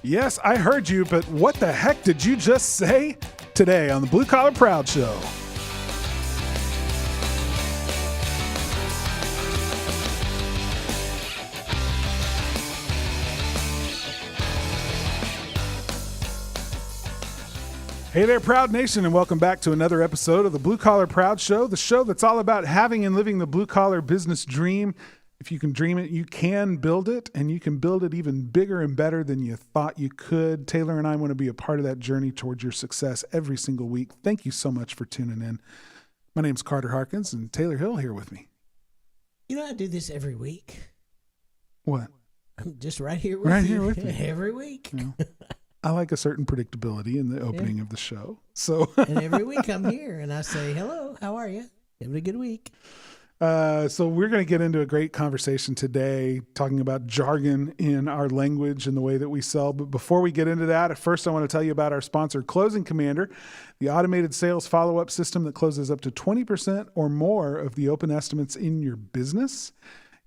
Yes, I heard you, but what the heck did you just say? Today on the Blue Collar Proud Show. Hey there, Proud Nation, and welcome back to another episode of the Blue Collar Proud Show, the show that's all about having and living the blue collar business dream. If you can dream it, you can build it, and you can build it even bigger and better than you thought you could. Taylor and I want to be a part of that journey towards your success every single week. Thank you so much for tuning in. My name's Carter Harkins, and Taylor Hill here with me. You know, I do this every week. What? I'm just right here with you every week. You know, I like a certain predictability in the opening of the show. So, and every week I'm here and I say, hello, how are you? Having a good week. So we're going to get into a great conversation today, talking about jargon in our language and the way that we sell. But before we get into that, first I want to tell you about our sponsor, Closing Commander, the automated sales follow-up system that closes up to 20% or more of the open estimates in your business.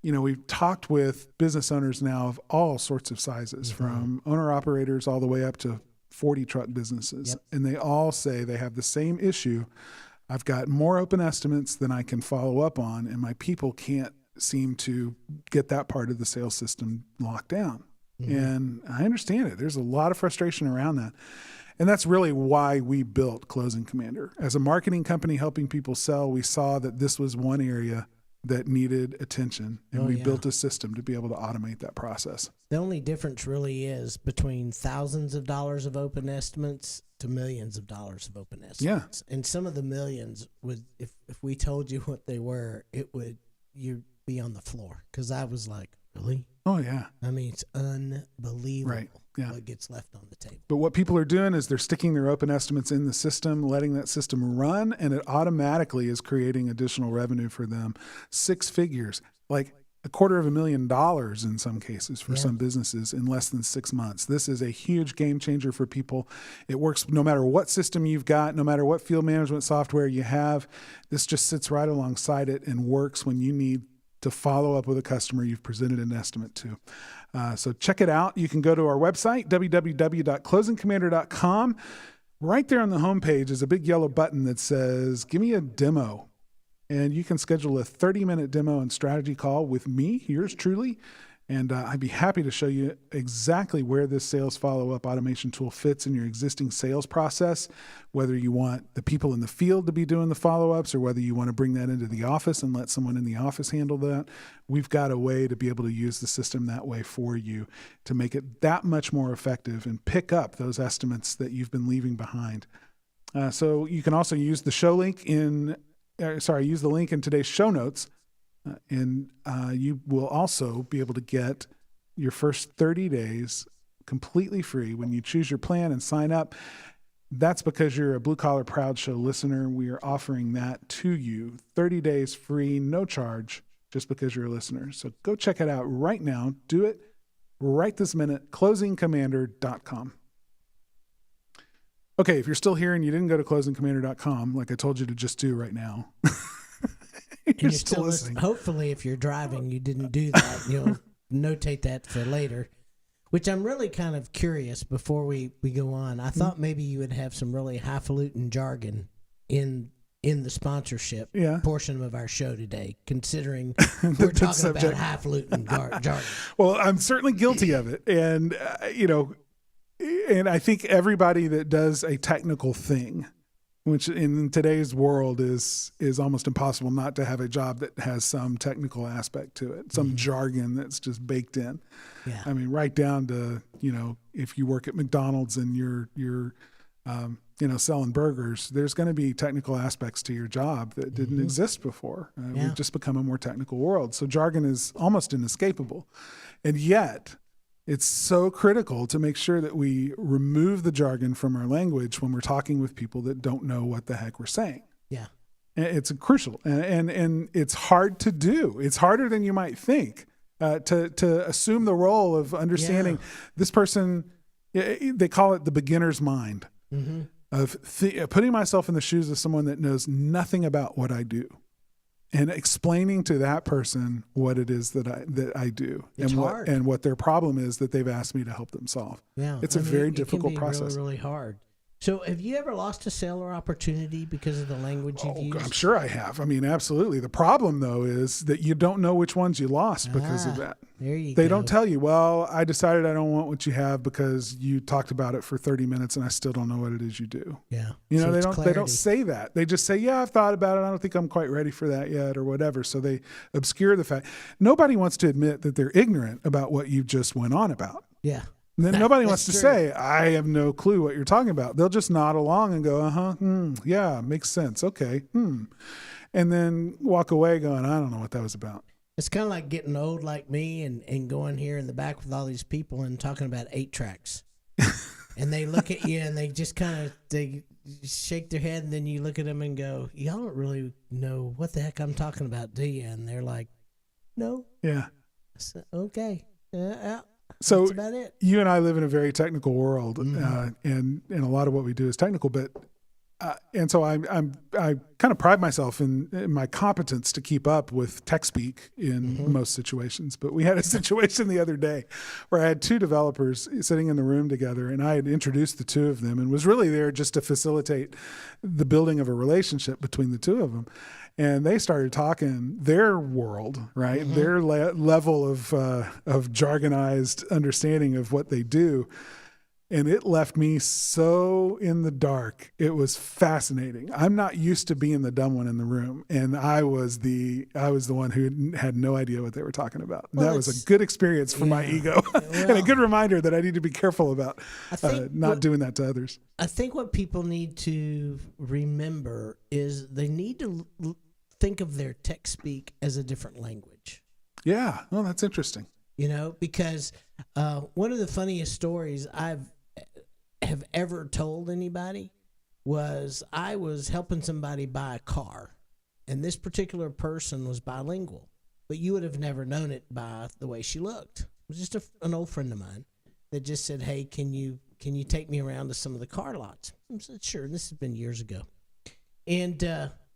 You know, we've talked with business owners now of all sorts of sizes, from owner-operators all the way up to 40 truck businesses. And they all say they have the same issue. I've got more open estimates than I can follow up on, and my people can't seem to get that part of the sales system locked down. And I understand it. There's a lot of frustration around that. And that's really why we built Closing Commander. As a marketing company helping people sell, we saw that this was one area that needed attention, and we built a system to be able to automate that process. The only difference really is between thousands of dollars of open estimates to millions of dollars of open estimates. And some of the millions would, if we told you what they were, you'd be on the floor. Because I was like, really? Oh, yeah. I mean, it's unbelievable. Right. Yeah. What gets left on the table. But what people are doing is they're sticking their open estimates in the system, letting that system run, and it automatically is creating additional revenue for them. 6 figures, like $250,000 in some cases for some businesses in less than 6 months. This is a huge game changer for people. It works no matter what system you've got, no matter what field management software you have. This just sits right alongside it and works when you need to follow up with a customer you've presented an estimate to. So check it out. You can go to our website, www.closingcommander.com. Right there on the homepage is a big yellow button that says, give me a demo. And you can schedule a 30-minute demo and strategy call with me, yours truly. And I'd be happy to show you exactly where this sales follow-up automation tool fits in your existing sales process, whether you want the people in the field to be doing the follow-ups or whether you want to bring that into the office and let someone in the office handle that. We've got a way to be able to use the system that way for you to make it that much more effective and pick up those estimates that you've been leaving behind. So you can also use the link in today's show notes. And you will also be able to get your first 30 days completely free when you choose your plan and sign up. That's because you're a Blue Collar Proud Show listener. We are offering that to you. 30 days free, no charge, just because you're a listener. So go check it out right now. Do it right this minute, closingcommander.com. Okay, if you're still here and you didn't go to closingcommander.com, like I told you to just do right now, you're still listening. Hopefully, if you're driving, you didn't do that. You'll notate that for later, which I'm really kind of curious before we go on. I thought maybe you would have some really highfalutin jargon in the sponsorship portion of our show today, considering we're talking about highfalutin jargon. Well, I'm certainly guilty of it. And, and I think everybody that does a technical thing, which in today's world is almost impossible not to have a job that has some technical aspect to it, some jargon that's just baked in. Yeah. I mean, right down to, if you work at McDonald's and you're selling burgers, there's going to be technical aspects to your job that didn't exist before. We've just become a more technical world. So jargon is almost inescapable. And yet, it's so critical to make sure that we remove the jargon from our language when we're talking with people that don't know what the heck we're saying. Yeah. It's crucial. And it's hard to do. It's harder than you might think to assume the role of understanding this person. They call it the beginner's mind of putting myself in the shoes of someone that knows nothing about what I do and explaining to that person what it is that I do, It's and hard. what their problem is that they've asked me to help them solve. Yeah, It's a very difficult it can be process. really, really hard. So have you ever lost a sale or opportunity because of the language you've used? I'm sure I have. I mean, absolutely. The problem, though, is that you don't know which ones you lost because of that. There you They go. don't tell you, well, I decided I don't want what you have because you talked about it for 30 minutes and I still don't know what it is you do. Yeah. You know, So they it's don't clarity. say that. They just say, yeah, I've thought about it. I don't think I'm quite ready for that yet or whatever. So they obscure the fact. Nobody wants to admit that they're ignorant about what you just went on about. Yeah. And then nobody wants That's to true. say, I have no clue what you're talking about. They'll just nod along and go, yeah, makes sense. Okay. And then walk away going, I don't know what that was about. It's kind of like getting old like me and going here in the back with all these people and talking about 8-tracks. And they look at you and they just they shake their head, and then you look at them and go, y'all don't really know what the heck I'm talking about, do you? And they're like, no. Yeah. I said, okay. So that's about it. you and I live in a very technical world, Mm-hmm. and a lot of what we do is technical. But and so I kind of pride myself in my competence to keep up with tech speak in most situations. But we had a situation the other day where I had two developers sitting in the room together, and I had introduced the two of them and was really there just to facilitate the building of a relationship between the two of them. And they started talking their world, right? Their level of jargonized understanding of what they do. And it left me so in the dark. It was fascinating. I'm not used to being the dumb one in the room, and I was the one who had no idea what they were talking about. And Well, that was a good experience for my ego, and a good reminder that I need to be careful about not doing that to others. I think what people need to remember is they need to think of their tech speak as a different language. Yeah, well, that's interesting. You know, because one of the funniest stories I have ever told anybody was I was helping somebody buy a car, and this particular person was bilingual, but you would have never known it by the way she looked. It was just an old friend of mine that just said, hey, can you take me around to some of the car lots? I said, sure. This has been years ago. And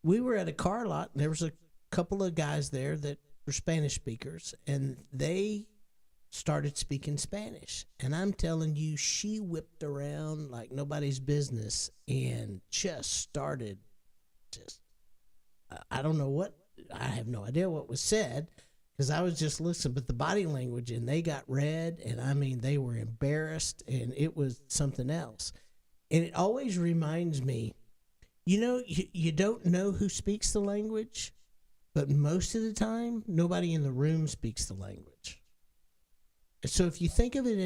we were at a car lot, and there was a couple of guys there that were Spanish speakers, and they started speaking Spanish. And I'm telling you, she whipped around like nobody's business and just started I don't know what, I have no idea what was said because I was just listening, but the body language, and they got red, and I mean, they were embarrassed, and it was something else. And it always reminds me, you know, you don't know who speaks the language, but most of the time, nobody in the room speaks the language. So if you think of it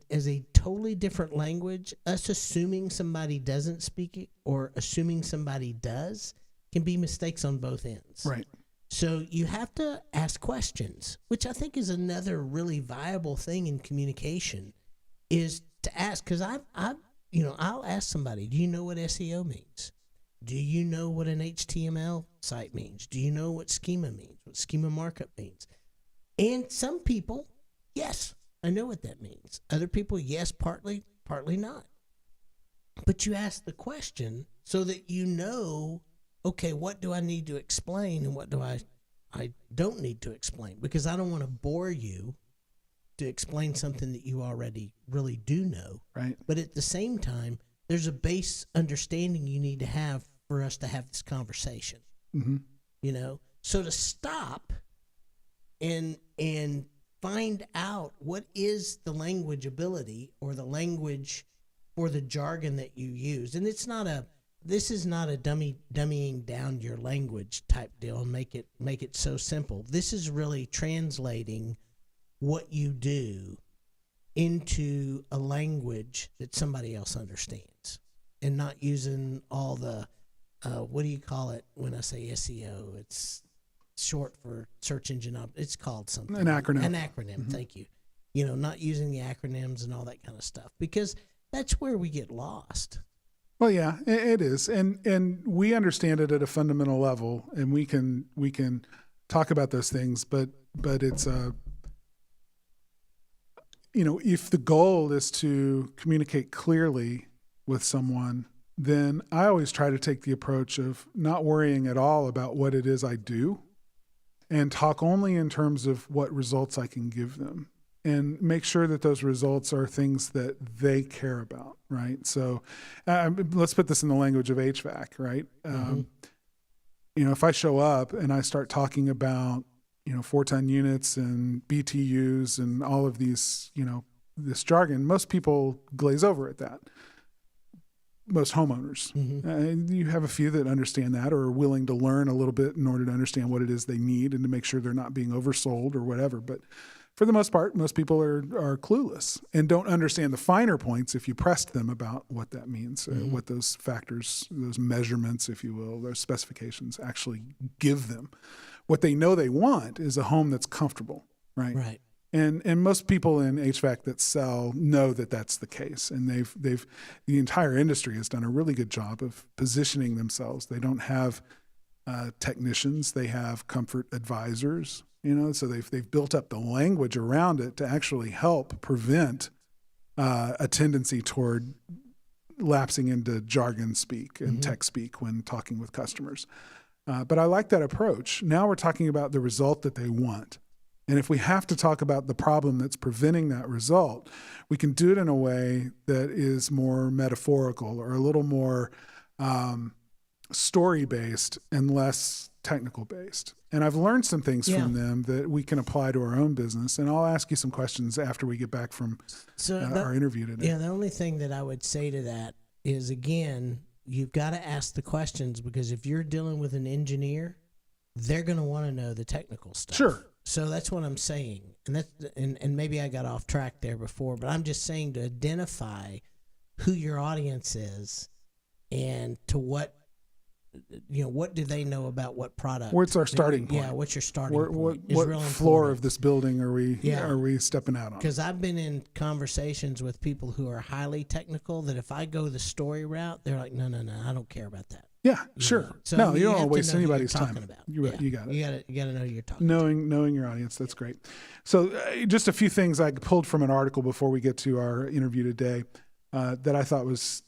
as a totally different language, us assuming somebody doesn't speak it or assuming somebody does can be mistakes on both ends. Right. So you have to ask questions, which I think is another really viable thing in communication, is to ask. Because I'll ask somebody, do you know what SEO means? Do you know what an HTML site means? Do you know what schema means? What schema markup means? And some people, yes, I know what that means. Other people, yes, partly not. But you ask the question so that you know, okay, what do I need to explain and what do I don't need to explain? Because I don't want to bore you to explain something that you already really do know. Right. But at the same time, there's a base understanding you need to have for us to have this conversation. Mm-hmm. You know? So to stop and find out what is the language ability or the language or the jargon that you use. And this is not a dummying down your language type deal and make it so simple. This is really translating what you do into a language that somebody else understands and not using all the, what do you call it when I say SEO? It's short for search engine it's called something. An acronym. Mm-hmm. Thank you. You know, not using the acronyms and all that kind of stuff, because that's where we get lost. Well, yeah, it is. And we understand it at a fundamental level, and we can talk about those things, but it's if the goal is to communicate clearly with someone, then I always try to take the approach of not worrying at all about what it is I do, and talk only in terms of what results I can give them, and make sure that those results are things that they care about, right? So let's put this in the language of HVAC, right? If I show up and I start talking about, 4-ton units and BTUs and all of these, this jargon, most people glaze over at that. Most homeowners. You have a few that understand that or are willing to learn a little bit in order to understand what it is they need and to make sure they're not being oversold or whatever. But for the most part, most people are clueless and don't understand the finer points if you pressed them about what that means, what those factors, those measurements, if you will, those specifications actually give them. What they know they want is a home that's comfortable, right? Right. And most people in HVAC that sell know that that's the case, and the entire industry has done a really good job of positioning themselves. They don't have technicians; they have comfort advisors. So they've built up the language around it to actually help prevent a tendency toward lapsing into jargon speak and tech speak when talking with customers. But I like that approach. Now we're talking about the result that they want. And if we have to talk about the problem that's preventing that result, we can do it in a way that is more metaphorical or a little more story-based and less technical-based. And I've learned some things from them that we can apply to our own business. And I'll ask you some questions after we get back from our interview today. Yeah, the only thing that I would say to that is, again, you've got to ask the questions, because if you're dealing with an engineer, they're going to want to know the technical stuff. Sure. So that's what I'm saying, and maybe I got off track there before, but I'm just saying to identify who your audience is, and to what do they know about what product? What's our starting point? Yeah, what's your starting point? What floor of this building are we stepping out on? Because I've been in conversations with people who are highly technical that if I go the story route, they're like, no, I don't care about that. Yeah, sure. So no, you don't have want to waste know anybody's who you're time. talking about. You got it. You got to know who you're talking. Knowing your audience, that's great. So just a few things I pulled from an article before we get to our interview today that I thought was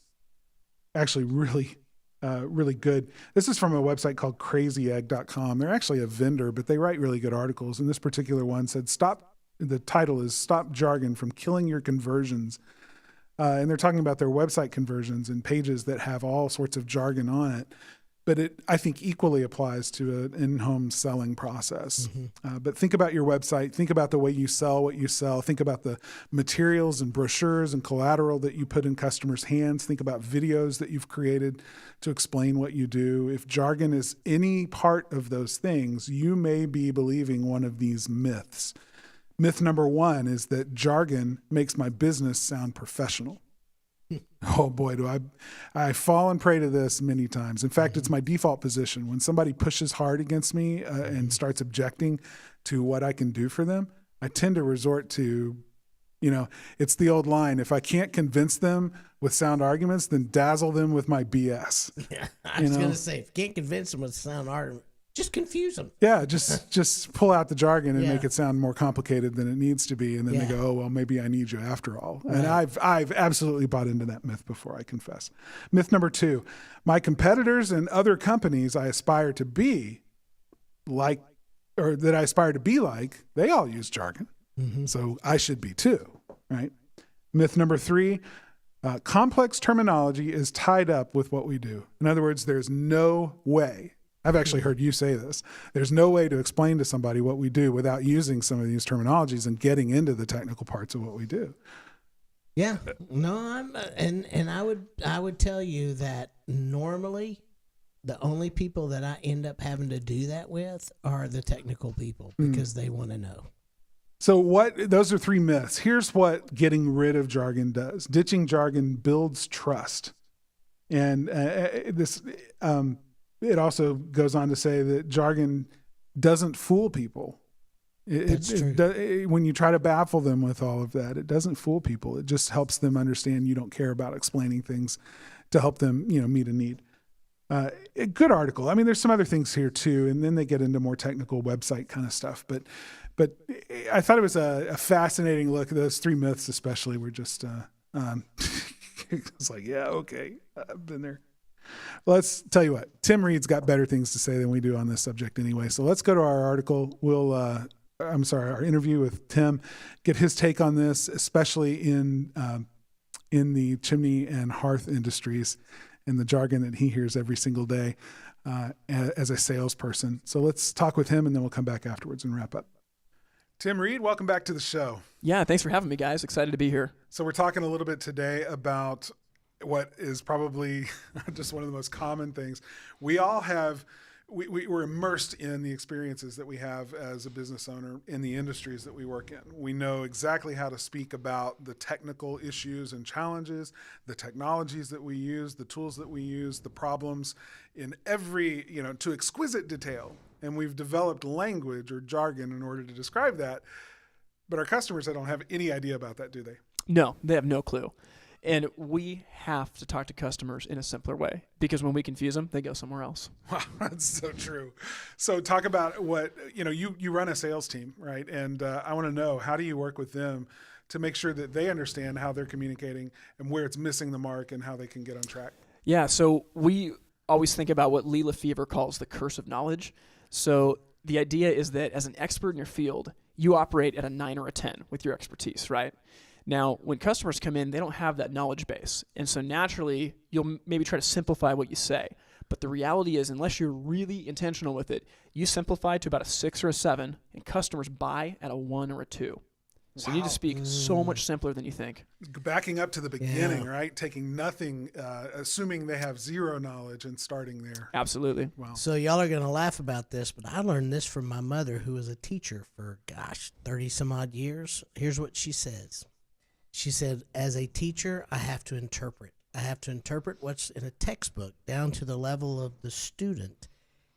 actually really good. This is from a website called crazyegg.com. They're actually a vendor, but they write really good articles. And this particular one said, the title is Stop Jargon from Killing Your Conversions. And they're talking about their website conversions and pages that have all sorts of jargon on it. But it, I think, equally applies to an in-home selling process. But think about your website. Think about the way you sell what you sell. Think about the materials and brochures and collateral that you put in customers' hands. Think about videos that you've created to explain what you do. If jargon is any part of those things, you may be believing one of these myths. Myth number one is that jargon makes my business sound professional. Oh boy, do I fall and prey to this many times. In fact, it's my default position. When somebody pushes hard against me and starts objecting to what I can do for them, I tend to resort to, it's the old line, if I can't convince them with sound arguments, then dazzle them with my BS. Yeah, I was going to say, if you can't convince them with sound argument, just confuse them. Yeah, just pull out the jargon and make it sound more complicated than it needs to be, and then they go, "Oh, well, maybe I need you after all." Right. And I've absolutely bought into that myth before, I confess. Myth number two: my competitors and other companies I aspire to be like, or that I aspire to be like, they all use jargon, so I should be too, right? Myth number three: complex terminology is tied up with what we do. In other words, there's no way. I've actually heard you say this. There's no way to explain to somebody what we do without using some of these terminologies and getting into the technical parts of what we do. Yeah, no, and I would tell you that normally the only people that I end up having to do that with are the technical people, because they want to know. So those are three myths. Here's what getting rid of jargon does. Ditching jargon builds trust. And it also goes on to say that jargon doesn't fool people. That's true. When you try to baffle them with all of that, it doesn't fool people. It just helps them understand you don't care about explaining things to help them, meet a need. A good article. I mean, there's some other things here too, and then they get into more technical website kind of stuff. But I thought it was a fascinating look. Those three myths especially were just, it's like, yeah, okay, I've been there. Let's tell you what, Tim Reed's got better things to say than we do on this subject anyway. So let's go to our article. Our interview with Tim, get his take on this, especially in the chimney and hearth industries and the jargon that he hears every single day as a salesperson. So let's talk with him, and then we'll come back afterwards and wrap up. Tim Reed, welcome back to the show. Yeah, thanks for having me, guys. Excited to be here. So we're talking a little bit today about what is probably just one of the most common things. We all have, we're immersed in the experiences that we have as a business owner in the industries that we work in. We know exactly how to speak about the technical issues and challenges, the technologies that we use, the tools that we use, the problems in every, to exquisite detail. And we've developed language or jargon in order to describe that. But our customers, they don't have any idea about that, do they? No, they have no clue. And we have to talk to customers in a simpler way, because when we confuse them, they go somewhere else. Wow, that's so true. So talk about what, you run a sales team, right? And I want to know, how do you work with them to make sure that they understand how they're communicating and where it's missing the mark and how they can get on track? Yeah, so we always think about what Lee Lefevre calls the curse of knowledge. So the idea is that as an expert in your field, you operate at a 9 or a 10 with your expertise, right? Now, when customers come in, they don't have that knowledge base. And so naturally, you'll maybe try to simplify what you say. But the reality is, unless you're really intentional with it, you simplify to about a 6 or a 7, and customers buy at a 1 or a 2. So you need to speak so much simpler than you think. Backing up to the beginning, right? Taking nothing, assuming they have zero knowledge and starting there. Absolutely. Wow. So y'all are going to laugh about this, but I learned this from my mother, who was a teacher for, 30 some odd years. Here's what she says. She said, as a teacher, I have to interpret. I have to interpret what's in a textbook down to the level of the student.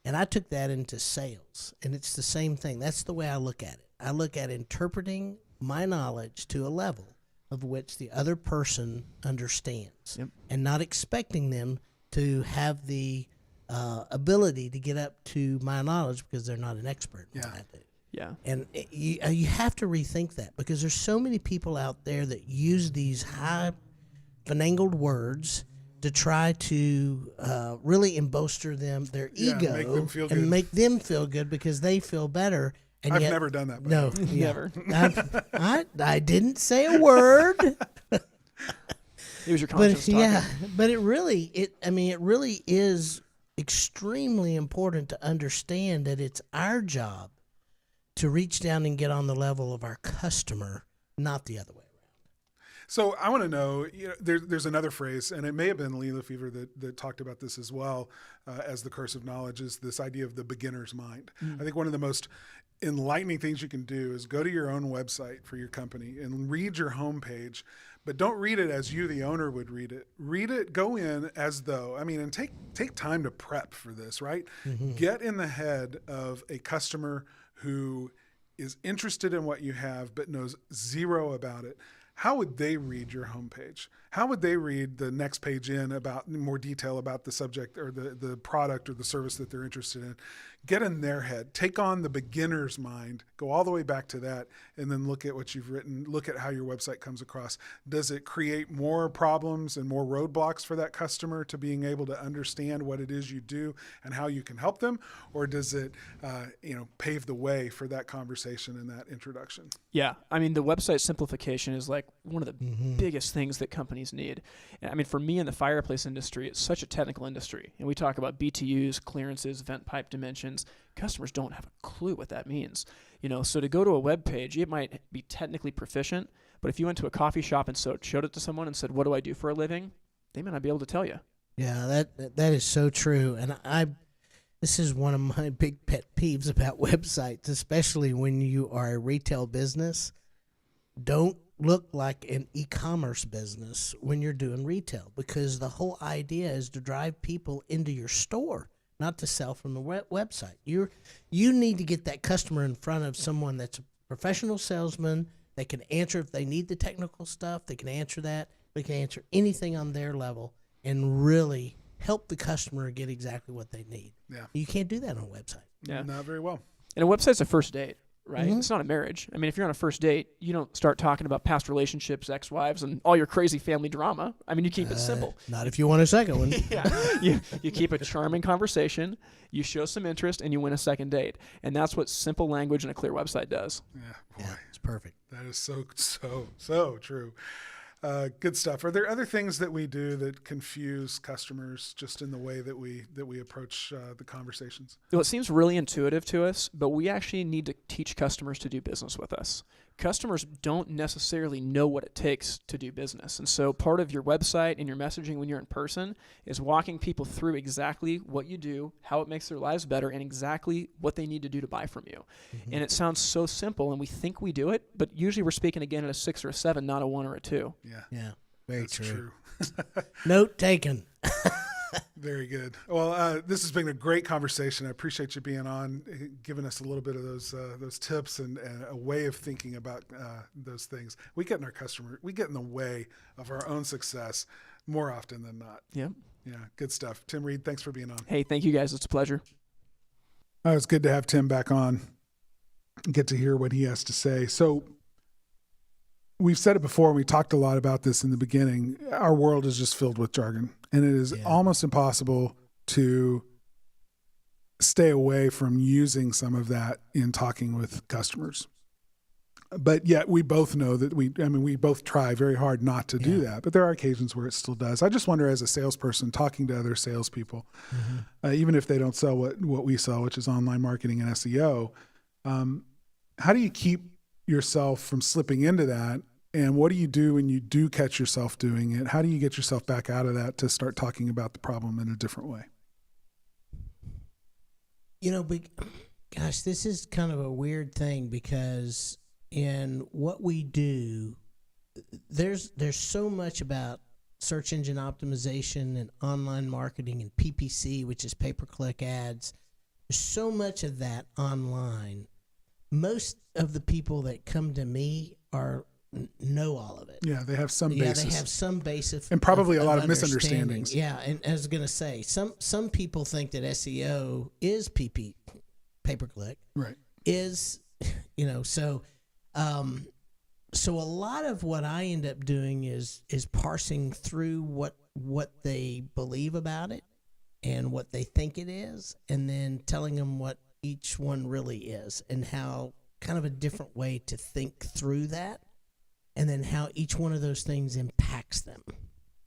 And I took that into sales, and it's the same thing. That's the way I look at it. I look at interpreting my knowledge to a level of which the other person understands, and not expecting them to have the ability to get up to my knowledge because they're not an expert in what I do. Yeah. And you have to rethink that, because there's so many people out there that use these high finagled words to try to really embolster their ego make them feel good. and make them feel good because they feel better. And I've yet, never done that. No, Never. I didn't say a word. It was your conscience talking. But it really is extremely important to understand that it's our job to reach down and get on the level of our customer, not the other way around. So I want to know, there's another phrase, and it may have been Lee Lefevre that talked about this as well as the curse of knowledge, is this idea of the beginner's mind. I think one of the most enlightening things you can do is go to your own website for your company and read your homepage, but don't read it as you, the owner, would read it. Read it, go in as though, and take time to prep for this, right? Mm-hmm. Get in the head of a customer who is interested in what you have but knows zero about it. How would they read your homepage? How would they read the next page in about more detail about the subject or the product or the service that they're interested in? Get in their head, take on the beginner's mind, go all the way back to that, and then look at what you've written, look at how your website comes across. Does it create more problems and more roadblocks for that customer to being able to understand what it is you do and how you can help them? Or does it pave the way for that conversation and that introduction? Yeah. The website simplification is like one of the biggest things that companies need. For me in the fireplace industry, it's such a technical industry. And we talk about BTUs, clearances, vent pipe dimensions. Customers don't have a clue what that means. So to go to a web page, it might be technically proficient, but if you went to a coffee shop and showed it to someone and said, what do I do for a living? They may not be able to tell you. Yeah, that is so true. And this is one of my big pet peeves about websites, especially when you are a retail business. Don't look like an e-commerce business when you're doing retail, because the whole idea is to drive people into your store, not to sell from the website. You need to get that customer in front of someone that's a professional salesman that can answer if they need the technical stuff. They can answer that. They can answer anything on their level and really help the customer get exactly what they need. Yeah. You can't do that on a website. Yeah. Not very well. And a website's a first date. right? It's not a marriage. I mean, if you're on a first date, you don't start talking about past relationships, ex-wives, and all your crazy family drama. I mean, you keep it simple. Not if you want a second one. You keep a charming conversation, you show some interest, and you win a second date. And that's what simple language and a clear website does. Yeah, boy. Yeah, it's perfect. That is so true. Good stuff. Are there other things that we do that confuse customers just in the way that we approach the conversations? Well, it seems really intuitive to us, but we actually need to teach customers to do business with us. Customers don't necessarily know what it takes to do business. And so part of your website and your messaging when you're in person is walking people through exactly what you do, how it makes their lives better, and exactly what they need to do to buy from you. Mm-hmm. And it sounds so simple, and we think we do it, but usually we're speaking again at a 6 or a 7, not a 1 or a 2. Yeah. Very That's true. true. Note taken. Very good. Well, this has been a great conversation. I appreciate you being on, giving us a little bit of those tips and a way of thinking about those things. We get in the way of our own success more often than not. Yep. Yeah, good stuff. Tim Reed, thanks for being on. Hey, thank you guys. It's a pleasure. It's good to have Tim back on and get to hear what he has to say. So we've said it before, and we talked a lot about this in the beginning. Our world is just filled with jargon, and it is almost impossible to stay away from using some of that in talking with customers. But yet we both know that we both try very hard not to do that, but there are occasions where it still does. I just wonder, as a salesperson talking to other salespeople, even if they don't sell what we sell, which is online marketing and SEO, how do you keep yourself from slipping into that? And what do you do when you do catch yourself doing it? How do you get yourself back out of that to start talking about the problem in a different way? Gosh, this is kind of a weird thing, because in what we do, there's so much about search engine optimization and online marketing and PPC, which is pay-per-click ads. There's so much of that online. Most of the people that come to me know all of it. Yeah, they have some basis. Yeah, they have some basis. And probably a lot of understanding. misunderstandings. Yeah, and I was going to say, some people think that SEO is pay-per-click. Right. So a lot of what I end up doing is parsing through what they believe about it and what they think it is, and then telling them what each one really is, and how kind of a different way to think through that, and then how each one of those things impacts them,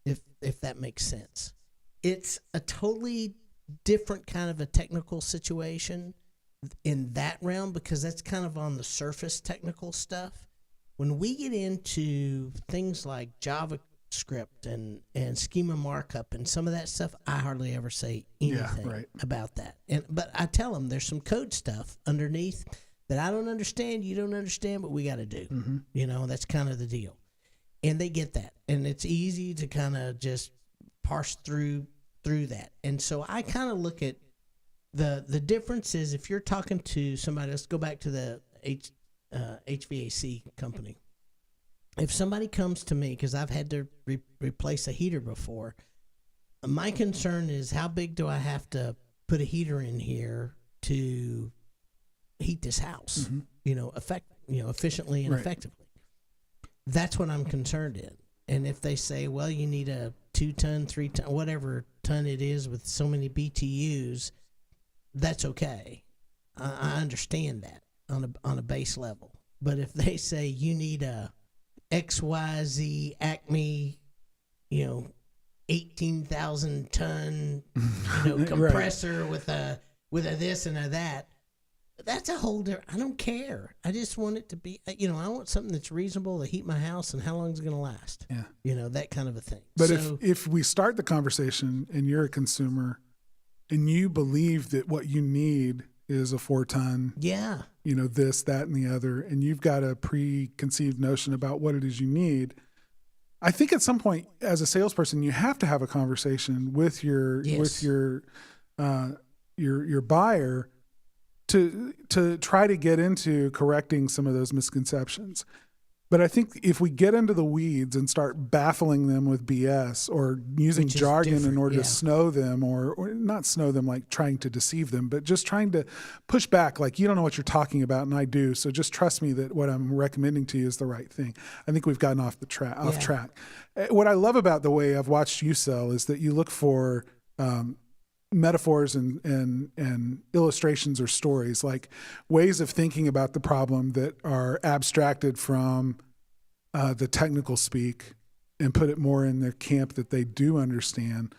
if that makes sense. It's a totally different kind of a technical situation in that realm, because that's kind of on the surface technical stuff. When we get into things like JavaScript and schema markup and some of that stuff, I hardly ever say anything about that. But I tell them there's some code stuff underneath that I don't understand, you don't understand, but we got to do. Mm-hmm. That's kind of the deal. And they get that. And it's easy to kind of just parse through that. And so I kind of look at the difference is, if you're talking to somebody, let's go back to the HVAC company. If somebody comes to me, because I've had to replace a heater before, my concern is, how big do I have to put a heater in here to heat this house, efficiently and effectively. That's what I'm concerned in. And if they say, well, you need a 2-ton, 3-ton, whatever ton it is with so many BTUs, that's okay. I understand that on a base level. But if they say you need a XYZ Acme, 18,000 ton, compressor with a this and a that, that's a whole different. I don't care. I just want it to be, I want something that's reasonable to heat my house, and how long is it going to last? Yeah. That kind of a thing. But if we start the conversation and you're a consumer and you believe that what you need is a 4-ton, this, that, and the other, and you've got a preconceived notion about what it is you need, I think at some point as a salesperson, you have to have a conversation with your buyer to try to get into correcting some of those misconceptions. But I think if we get into the weeds and start baffling them with BS or using Which is jargon in different, order yeah. to snow them or not snow them like trying to deceive them, but just trying to push back like you don't know what you're talking about and I do. So just trust me that what I'm recommending to you is the right thing. I think we've gotten off track. What I love about the way I've watched you sell is that you look for metaphors and illustrations or stories, like ways of thinking about the problem that are abstracted from the technical speak and put it more in the camp that they do understand.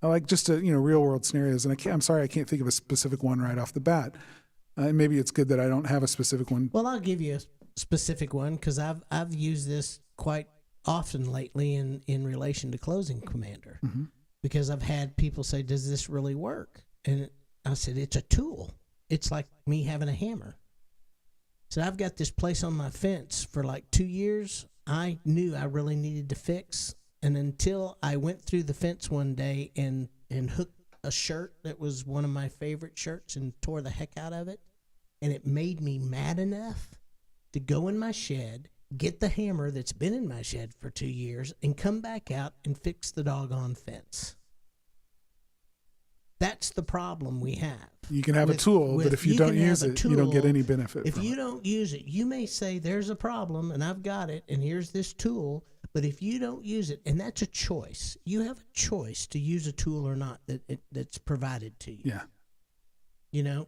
I like just real world scenarios. And I'm sorry, I can't think of a specific one right off the bat. And maybe it's good that I don't have a specific one. Well, I'll give you a specific one because I've used this quite often lately in relation to Closing Commander. Mm-hmm. Because I've had people say, does this really work? And I said, it's a tool. It's like me having a hammer. So I've got this place on my fence for like 2 years. I knew I really needed to fix. And until I went through the fence one day and hooked a shirt that was one of my favorite shirts and tore the heck out of it. And it made me mad enough to go in my shed, get the hammer that's been in my shed for 2 years, and come back out and fix the doggone fence. That's the problem we have. You can have a tool, but if you don't use it, you don't get any benefit If from you it. don't use it, you may say there's a problem and I've got it and here's this tool, but if you don't use it, and that's a choice. You have a choice to use a tool or not that's provided to you. Yeah.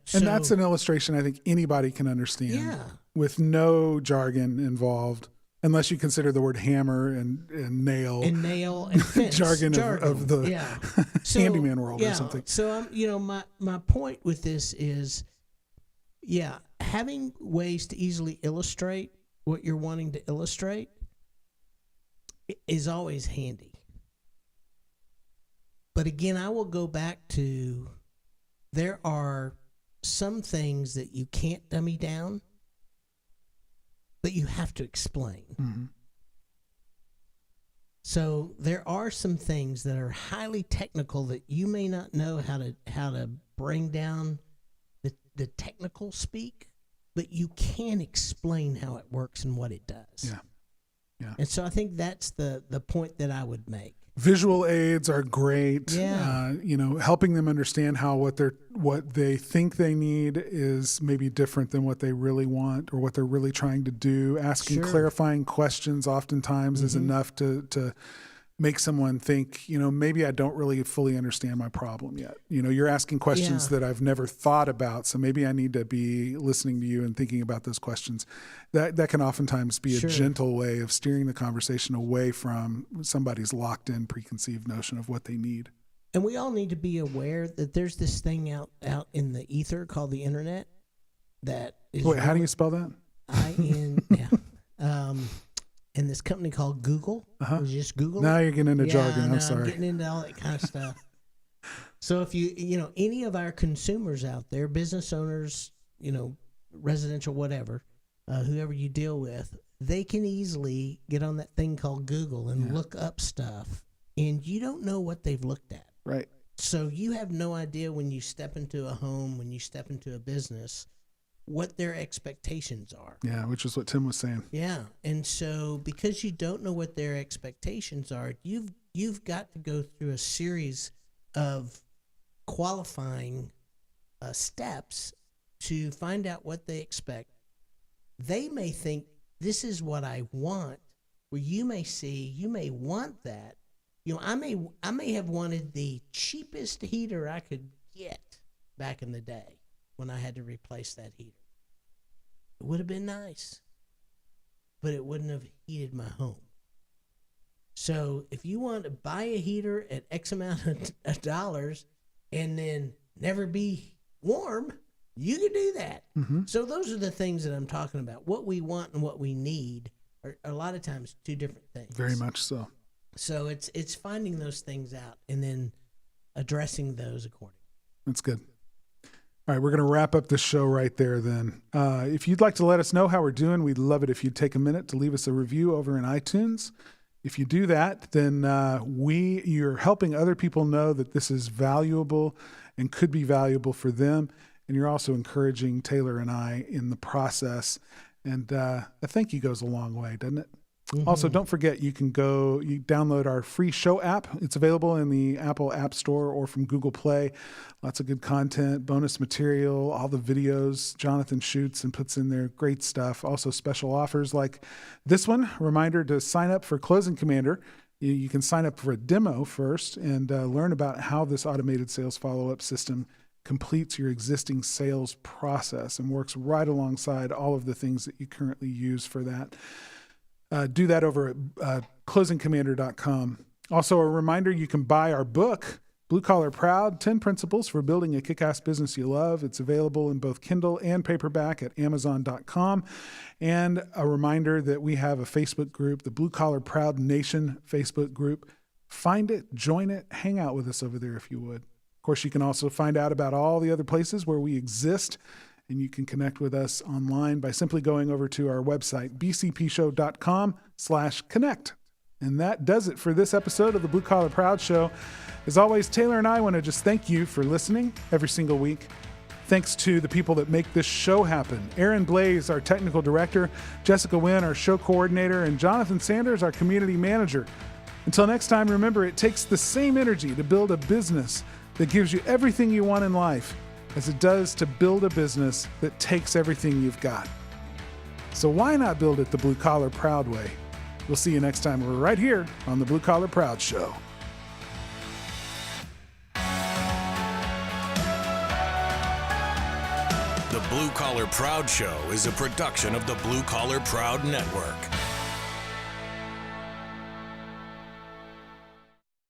So, And that's an illustration I think anybody can understand. Yeah. With no jargon involved, unless you consider the word hammer and nail. And nail and fence. jargon. Of the handyman world or something. So my point with this is, having ways to easily illustrate what you're wanting to illustrate is always handy. But again, I will go back to, there are some things that you can't dummy down, but you have to explain. Mm-hmm. So there are some things that are highly technical that you may not know how to bring down the technical speak, but you can explain how it works and what it does. Yeah. And so I think that's the point that I would make. Visual aids are great. Yeah. Helping them understand how what they think they need is maybe different than what they really want or what they're really trying to do. Asking clarifying questions oftentimes is enough to make someone think, maybe I don't really fully understand my problem yet. You're asking questions that I've never thought about, so maybe I need to be listening to you and thinking about those questions. That can oftentimes be a gentle way of steering the conversation away from somebody's locked in preconceived notion of what they need. And we all need to be aware that there's this thing out in the ether called the internet that is. Wait, how do you spell that? And this company called Google. Uh-huh. Just Google. Now you're getting into jargon. I'm sorry. I'm getting into all that kind of stuff. So if any of our consumers out there, business owners, residential, whatever, whoever you deal with, they can easily get on that thing called Google and look up stuff, and you don't know what they've looked at. Right. So you have no idea when you step into a home, when you step into a business, what their expectations are. Yeah, which is what Tim was saying. Yeah. And so because you don't know what their expectations are, you've got to go through a series of qualifying steps to find out what they expect. They may think this is what I want, where you may want that. I may have wanted the cheapest heater I could get back in the day when I had to replace that heater. It would have been nice, but it wouldn't have heated my home. So if you want to buy a heater at X amount of dollars and then never be warm, you can do that. Mm-hmm. So those are the things that I'm talking about. What we want and what we need are a lot of times two different things. Very much so. So it's finding those things out and then addressing those accordingly. That's good. All right, we're going to wrap up the show right there then. If you'd like to let us know how we're doing, we'd love it if you'd take a minute to leave us a review over in iTunes. If you do that, then you're helping other people know that this is valuable and could be valuable for them. And you're also encouraging Taylor and I in the process. And a thank you goes a long way, doesn't it? Also, don't forget, you download our free show app. It's available in the Apple App Store or from Google Play. Lots of good content, bonus material, all the videos Jonathan shoots and puts in there. Great stuff. Also, special offers like this one. Reminder to sign up for Closing Commander. You can sign up for a demo first and learn about how this automated sales follow-up system completes your existing sales process and works right alongside all of the things that you currently use for that. Do that over at closingcommander.com. Also, a reminder, you can buy our book, Blue Collar Proud, 10 Principles for Building a Kick-Ass Business You Love. It's available in both Kindle and paperback at amazon.com. And a reminder that we have a Facebook group, the Blue Collar Proud Nation Facebook group. Find it, join it, hang out with us over there if you would. Of course, you can also find out about all the other places where we exist, and you can connect with us online by simply going over to our website, bcpshow.com/connect. And that does it for this episode of the Blue Collar Proud Show. As always, Taylor and I want to just thank you for listening every single week. Thanks to the people that make this show happen. Aaron Blaze, our technical director, Jessica Wynn, our show coordinator, and Jonathan Sanders, our community manager. Until next time, remember, it takes the same energy to build a business that gives you everything you want in life as it does to build a business that takes everything you've got. So why not build it the Blue Collar Proud way? We'll see you next time. We're right here on the Blue Collar Proud Show. The Blue Collar Proud Show is a production of the Blue Collar Proud Network.